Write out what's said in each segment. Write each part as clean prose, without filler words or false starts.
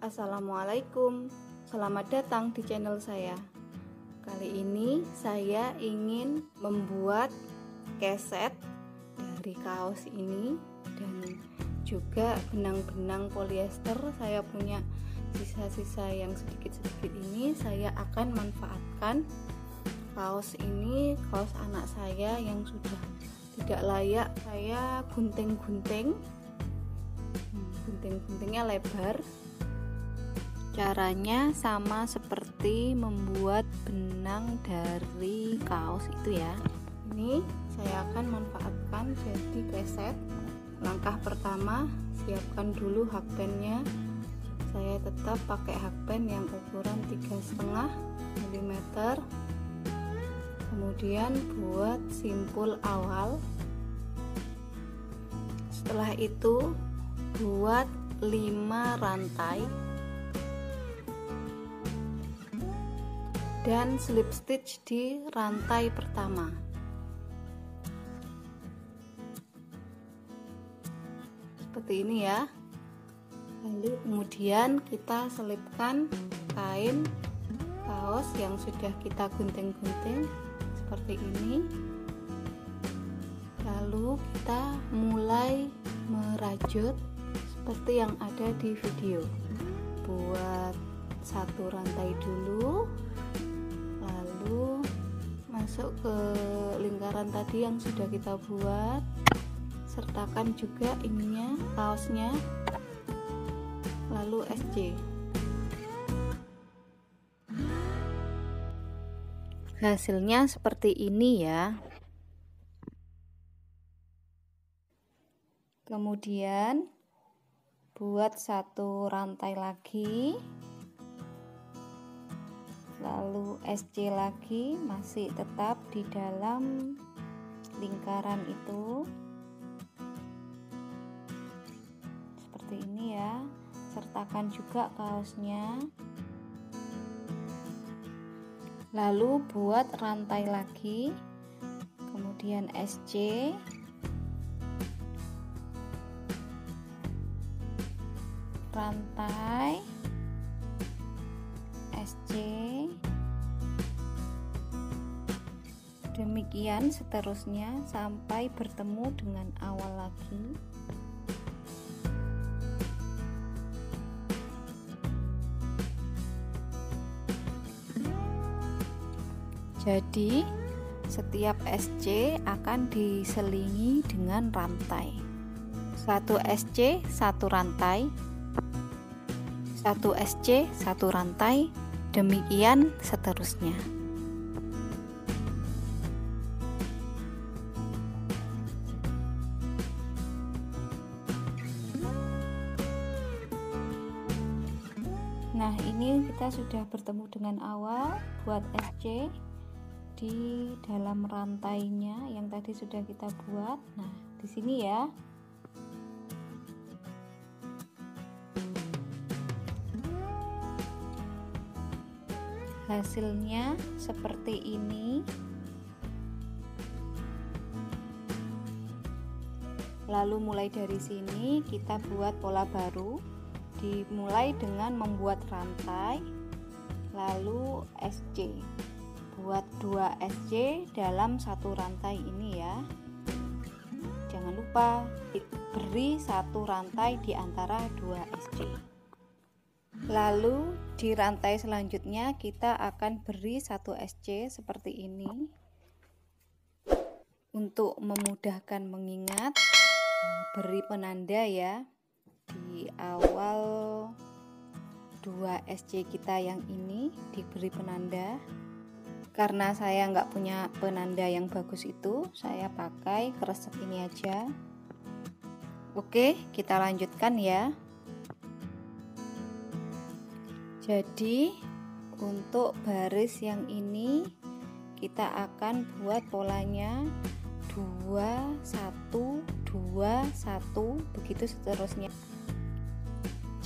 Assalamualaikum, selamat datang di channel saya. Kali ini saya ingin membuat keset dari kaos ini dan juga benang-benang polyester. Saya punya sisa-sisa yang sedikit-sedikit ini, saya akan manfaatkan kaos ini, kaos anak saya yang sudah tidak layak. Saya gunting-gunting, gunting-guntingnya lebar. Caranya sama seperti membuat benang dari kaos itu ya. Ini saya akan manfaatkan jadi keset. Langkah pertama, siapkan dulu hakpennya. Saya tetap pakai hakpen yang ukuran 3,5 mm. Kemudian buat simpul awal. Setelah itu buat 5 rantai dan slip stitch di rantai pertama. Seperti ini ya. Lalu kemudian kita selipkan kain kaos yang sudah kita gunting-gunting seperti ini. Lalu kita mulai merajut seperti yang ada di video. Buat satu rantai dulu, lalu masuk ke lingkaran tadi yang sudah kita buat, sertakan juga ininya, kaosnya, lalu SC. Hasilnya seperti ini ya. Kemudian buat satu rantai lagi, lalu SC lagi, masih tetap di dalam lingkaran itu seperti ini ya. Sertakan juga kaosnya, lalu buat rantai lagi, kemudian SC, rantai, SC, demikian seterusnya sampai bertemu dengan awal lagi. Jadi setiap SC akan diselingi dengan rantai. Satu SC, satu rantai, satu SC, satu rantai, demikian seterusnya. Nah, ini kita sudah bertemu dengan awal. Buat SC di dalam rantainya yang tadi sudah kita buat. Nah, di sini ya. Hasilnya seperti ini. Lalu mulai dari sini kita buat pola baru. Dimulai dengan membuat rantai, lalu SC. Buat 2 SC dalam satu rantai ini ya. Jangan lupa beri satu rantai di antara 2 SC. Lalu di rantai selanjutnya kita akan beri satu SC seperti ini. Untuk memudahkan mengingat, beri penanda ya di awal 2 SC kita yang ini, diberi penanda. Karena saya nggak punya penanda yang bagus itu, saya pakai kresek ini aja. Oke, kita lanjutkan ya. Jadi untuk baris yang ini kita akan buat polanya 2 1 2 1, begitu seterusnya.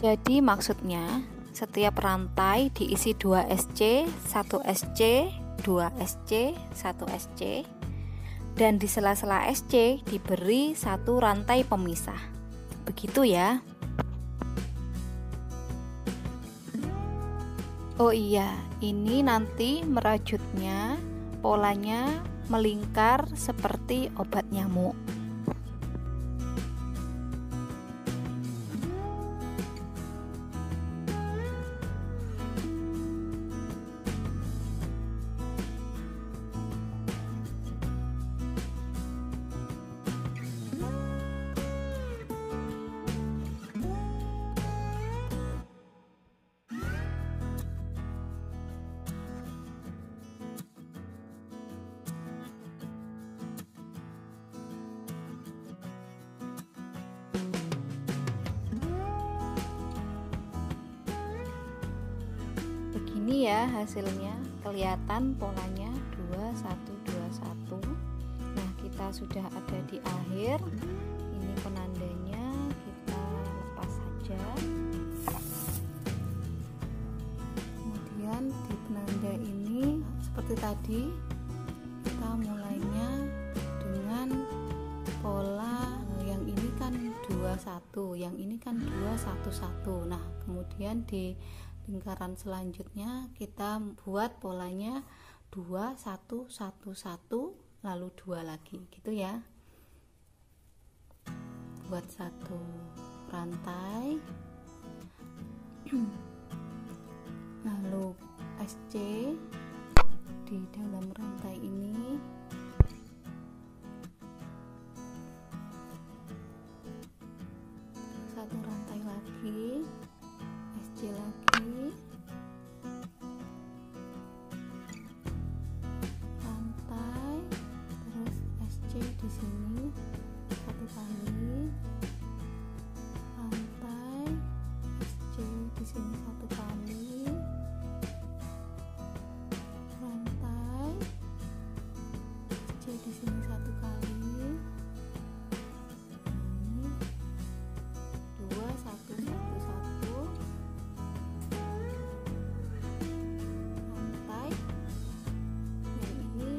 Jadi maksudnya setiap rantai diisi 2 SC, 1 SC, 2 SC, 1 SC, dan di sela-sela SC diberi satu rantai pemisah. Begitu ya. Oh iya, ini nanti merajutnya polanya melingkar seperti obat nyamuk. Begini ya hasilnya, kelihatan polanya 2121. Nah, kita sudah ada di akhir. Ini penandanya, kita lepas saja. Kemudian di penanda ini seperti tadi, kita mulainya dengan pola yang ini kan 21, yang ini kan 211. Nah, kemudian di lingkaran selanjutnya kita buat polanya 2111 lalu 2 lagi gitu ya. Buat satu rantai lalu SC di dalam rantai ini, satu rantai lagi, SC lagi, rantai, terus SC di sini satu kali, rantai, SC di sini satu kali, rantai, SC di sini satu kali. Ini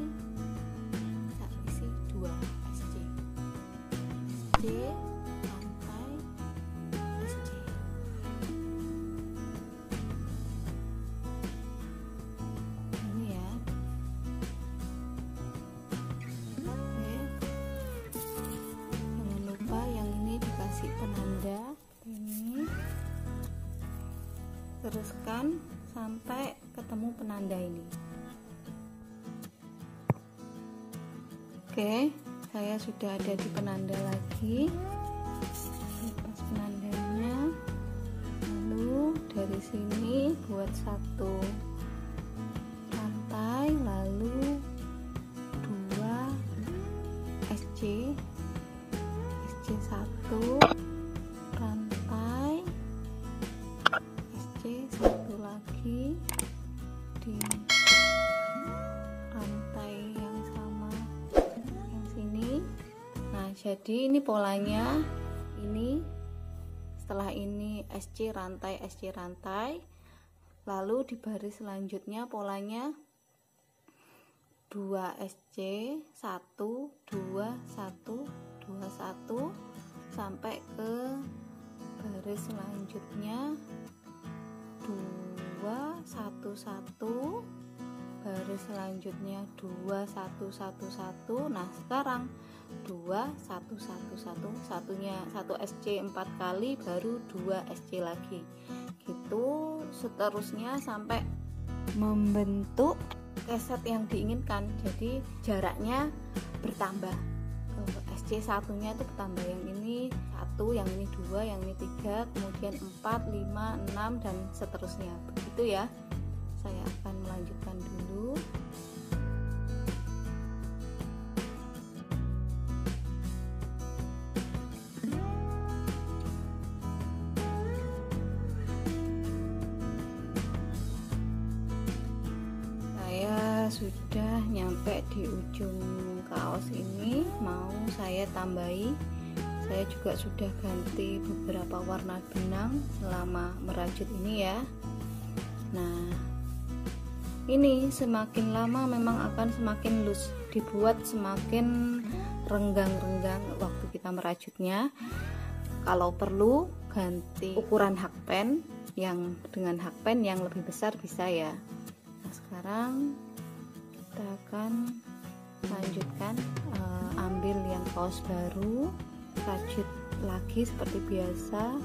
2111. Rantai SC. Ini ya. Oke. Jangan lupa yang ini dikasih penanda ini. Teruskan sampai ketemu penanda ini. Oke. Saya sudah ada di penanda lagi, lepas penandanya, lalu dari sini buat satu rantai, lalu 2 SC, SC 1 rantai, SC 1 lagi di rantai yang sama yang sini. Nah, jadi ini polanya. Ini setelah ini SC rantai, SC rantai, lalu di baris selanjutnya polanya 2 SC 1 2 1 2 1 sampai ke baris selanjutnya 2 1 1, baris selanjutnya 2 1 1 1. Nah, sekarang 2 1 1 1, satunya 1 SC 4 kali, baru 2 SC lagi. Gitu seterusnya sampai membentuk keset yang diinginkan. Jadi jaraknya bertambah. SC satunya itu bertambah, yang ini 1, yang ini 2, yang ini 3, kemudian 4, 5, 6 dan seterusnya. Begitu ya. Saya akan melanjutkan dulu. Saya sudah nyampe di ujung kaos ini, mau saya tambahi. Saya juga sudah ganti beberapa warna benang selama merajut ini ya. Nah, ini semakin lama memang akan semakin loose, dibuat semakin renggang-renggang waktu kita merajutnya. Kalau perlu ganti ukuran hakpen yang dengan hakpen yang lebih besar bisa ya. Nah, sekarang kita akan lanjutkan, ambil yang kaos baru, rajut lagi seperti biasa.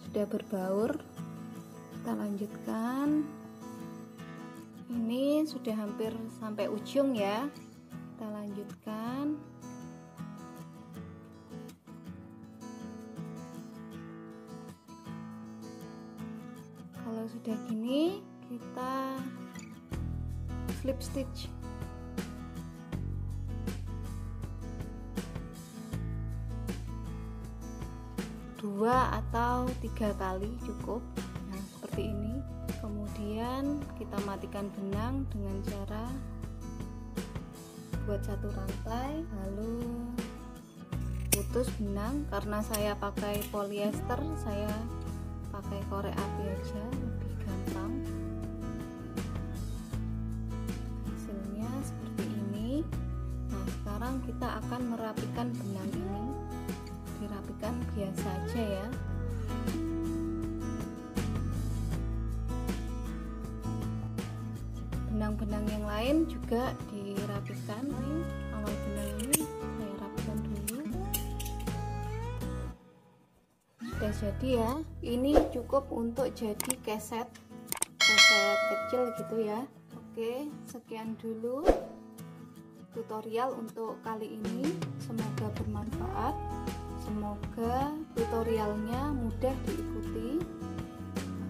Sudah berbaur, kita lanjutkan. Ini sudah hampir sampai ujung ya, kita lanjutkan. Kalau sudah gini, kita slip stitch. Dua atau 3 kali cukup. Nah, seperti ini. Kemudian kita matikan benang dengan cara buat satu rantai, lalu putus benang. Karena saya pakai polyester, saya pakai korek api aja, lebih gampang. Hasilnya seperti ini. Nah, sekarang kita akan merapikan benang ini. Dirapikan biasa aja ya. Benang-benang yang lain juga dirapikan. Awal benang ini saya rapikan dulu. Sudah jadi ya. Ini cukup untuk jadi keset kecil gitu ya. Oke, sekian dulu tutorial untuk kali ini. Semoga bermanfaat. Semoga tutorialnya mudah diikuti.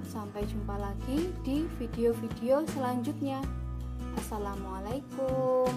Sampai jumpa lagi di video-video selanjutnya. Assalamualaikum.